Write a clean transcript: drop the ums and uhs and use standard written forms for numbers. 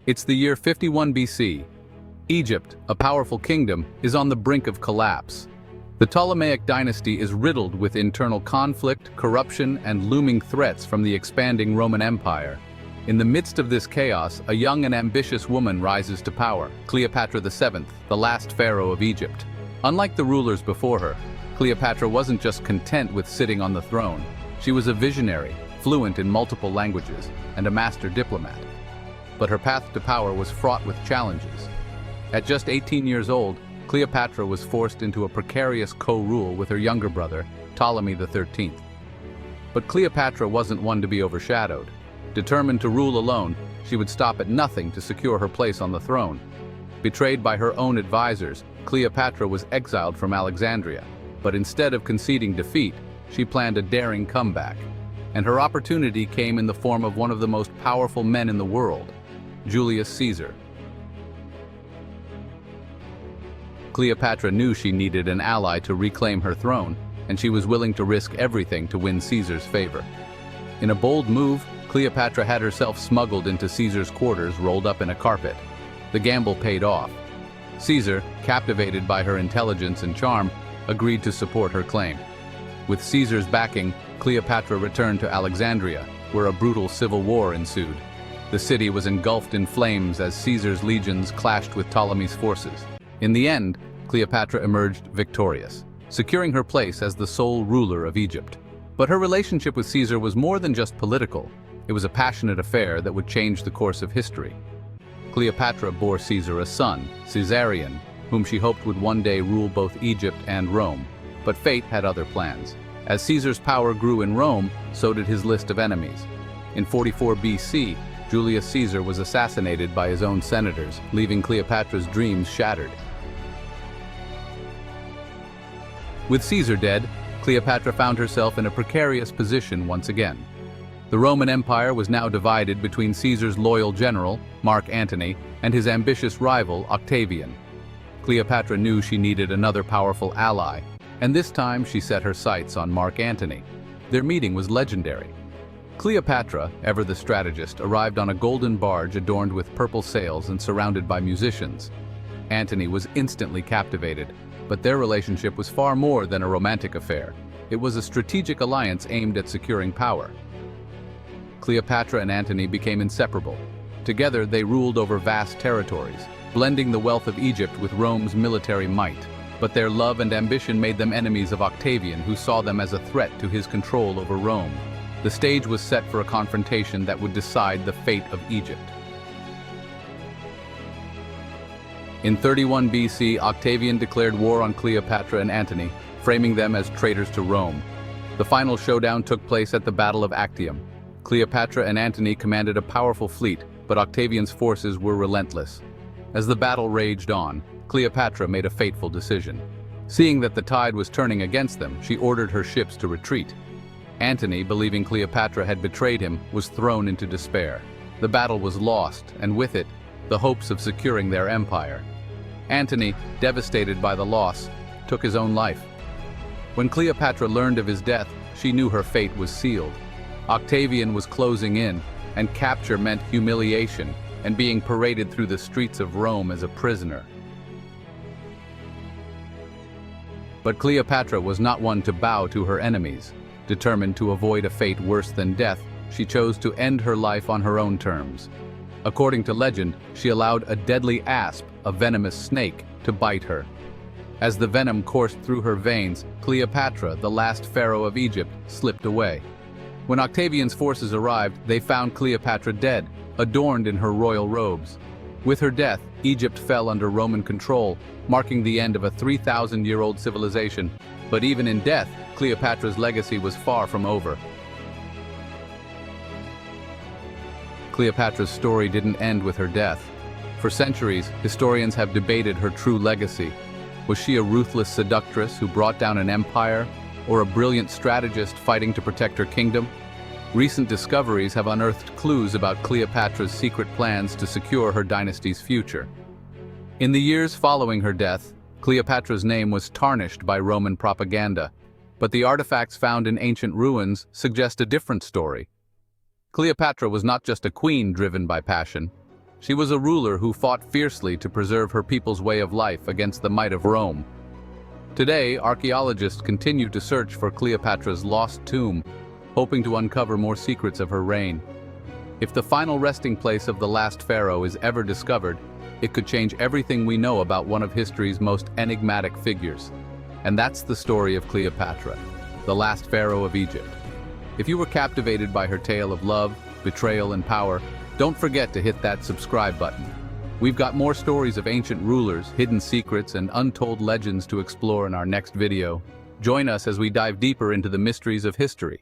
It's the year 51 BC. Egypt, a powerful kingdom, is on the brink of collapse. The Ptolemaic dynasty is riddled with internal conflict, corruption, and looming threats from the expanding Roman Empire. In the midst of this chaos, a young and ambitious woman rises to power, Cleopatra VII, the last pharaoh of Egypt. Unlike the rulers before her, Cleopatra wasn't just content with sitting on the throne. She was a visionary, fluent in multiple languages, and a master diplomat. But her path to power was fraught with challenges. At just 18 years old, Cleopatra was forced into a precarious co-rule with her younger brother, Ptolemy XIII. But Cleopatra wasn't one to be overshadowed. Determined to rule alone, she would stop at nothing to secure her place on the throne. Betrayed by her own advisors, Cleopatra was exiled from Alexandria. But instead of conceding defeat, she planned a daring comeback. And her opportunity came in the form of one of the most powerful men in the world, Julius Caesar. Cleopatra knew she needed an ally to reclaim her throne, and she was willing to risk everything to win Caesar's favor. In a bold move, Cleopatra had herself smuggled into Caesar's quarters rolled up in a carpet. The gamble paid off. Caesar, captivated by her intelligence and charm, agreed to support her claim. With Caesar's backing, Cleopatra returned to Alexandria, where a brutal civil war ensued. The city was engulfed in flames as Caesar's legions clashed with Ptolemy's forces. In the end, Cleopatra emerged victorious, securing her place as the sole ruler of Egypt. But her relationship with Caesar was more than just political. It was a passionate affair that would change the course of history. Cleopatra bore Caesar a son, Caesarion, whom she hoped would one day rule both Egypt and Rome. But fate had other plans. As Caesar's power grew in Rome, so did his list of enemies. In 44 BC, Julius Caesar was assassinated by his own senators, leaving Cleopatra's dreams shattered. With Caesar dead, Cleopatra found herself in a precarious position once again. The Roman Empire was now divided between Caesar's loyal general, Mark Antony, and his ambitious rival, Octavian. Cleopatra knew she needed another powerful ally, and this time she set her sights on Mark Antony. Their meeting was legendary. Cleopatra, ever the strategist, arrived on a golden barge adorned with purple sails and surrounded by musicians. Antony was instantly captivated, but their relationship was far more than a romantic affair. It was a strategic alliance aimed at securing power. Cleopatra and Antony became inseparable. Together they ruled over vast territories, blending the wealth of Egypt with Rome's military might. But their love and ambition made them enemies of Octavian, who saw them as a threat to his control over Rome. The stage was set for a confrontation that would decide the fate of Egypt. In 31 BC, Octavian declared war on Cleopatra and Antony, framing them as traitors to Rome. The final showdown took place at the Battle of Actium. Cleopatra and Antony commanded a powerful fleet, but Octavian's forces were relentless. As the battle raged on, Cleopatra made a fateful decision. Seeing that the tide was turning against them, she ordered her ships to retreat. Antony, believing Cleopatra had betrayed him, was thrown into despair. The battle was lost, and with it, the hopes of securing their empire. Antony, devastated by the loss, took his own life. When Cleopatra learned of his death, she knew her fate was sealed. Octavian was closing in, and capture meant humiliation and being paraded through the streets of Rome as a prisoner. But Cleopatra was not one to bow to her enemies. Determined to avoid a fate worse than death, she chose to end her life on her own terms. According to legend, she allowed a deadly asp, a venomous snake, to bite her. As the venom coursed through her veins, Cleopatra, the last pharaoh of Egypt, slipped away. When Octavian's forces arrived, they found Cleopatra dead, adorned in her royal robes. With her death, Egypt fell under Roman control, marking the end of a 3,000-year-old civilization. But even in death, Cleopatra's legacy was far from over. Cleopatra's story didn't end with her death. For centuries, historians have debated her true legacy. Was she a ruthless seductress who brought down an empire, or a brilliant strategist fighting to protect her kingdom? Recent discoveries have unearthed clues about Cleopatra's secret plans to secure her dynasty's future. In the years following her death, Cleopatra's name was tarnished by Roman propaganda, but the artifacts found in ancient ruins suggest a different story. Cleopatra was not just a queen driven by passion. She was a ruler who fought fiercely to preserve her people's way of life against the might of Rome. Today, archaeologists continue to search for Cleopatra's lost tomb, hoping to uncover more secrets of her reign. If the final resting place of the last pharaoh is ever discovered, it could change everything we know about one of history's most enigmatic figures. And that's the story of Cleopatra, the last pharaoh of Egypt. If you were captivated by her tale of love, betrayal, and power, don't forget to hit that subscribe button. We've got more stories of ancient rulers, hidden secrets, and untold legends to explore in our next video. Join us as we dive deeper into the mysteries of history.